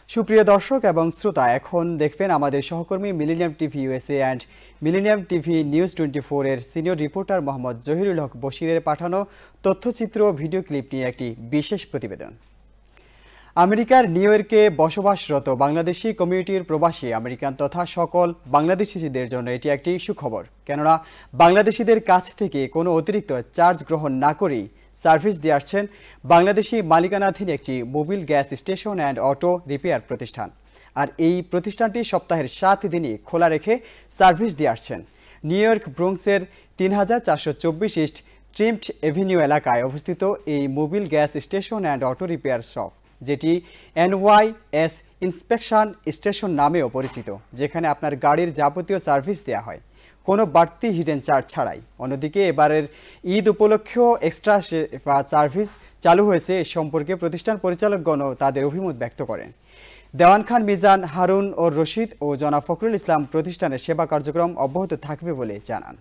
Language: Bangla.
সুপ্রিয় দর্শক এবং শ্রোতা, এখন দেখবেন আমাদের সহকর্মী millennium TV USA and millennium TV news 24 এর সিনিয়র রিপোর্টার মোহাম্মদ জহিরুল হক বশিরের পাঠানো তথ্যচিত্র ভিডিও ক্লিপ নিয়ে একটি বিশেষ প্রতিবেদন। আমেরিকার নিউ ইয়র্কে বসবাসরত বাংলাদেশি কমিউনিটির প্রবাসী আমেরিকান তথা সকল বাংলাদেশিদের জন্য এটি একটি সুখবর, কেননা বাংলাদেশিদের কাছ থেকে কোনো অতিরিক্ত চার্জ গ্রহণ না করেই সার্ভিস দিয়ে আসছেন বাংলাদেশি মালিকানাধীন একটি Mobil gas station and auto repair প্রতিষ্ঠান। আর এই প্রতিষ্ঠানটি সপ্তাহের 7 দিনই খোলা রেখে সার্ভিস দিয়ে আসছেন নিউ ইয়র্ক ব্রোঙ্কসের 3424 ইস্ট ট্রিমড এভিনিউ এলাকায় অবস্থিত এই Mobil gas station and auto repair shop, যেটি NYS ইন্সপেকশন স্টেশন নামেও পরিচিত, যেখানে আপনার গাড়ির যাবতীয় সার্ভিস দেওয়া হয় কোনো বাড়তি হিডেন চার্জ ছাড়াই। অন্যদিকে এবারের ঈদ উপলক্ষেও এক্সট্রা সার্ভিস চালু হয়েছে। এ সম্পর্কে প্রতিষ্ঠান পরিচালকগণও তাদের অভিমত ব্যক্ত করেন। দেওয়ান খান মিজান, হারুন ও রশিদ ও জনাব ফখরুল ইসলাম প্রতিষ্ঠানের সেবা কার্যক্রম অব্যাহত থাকবে বলে জানান।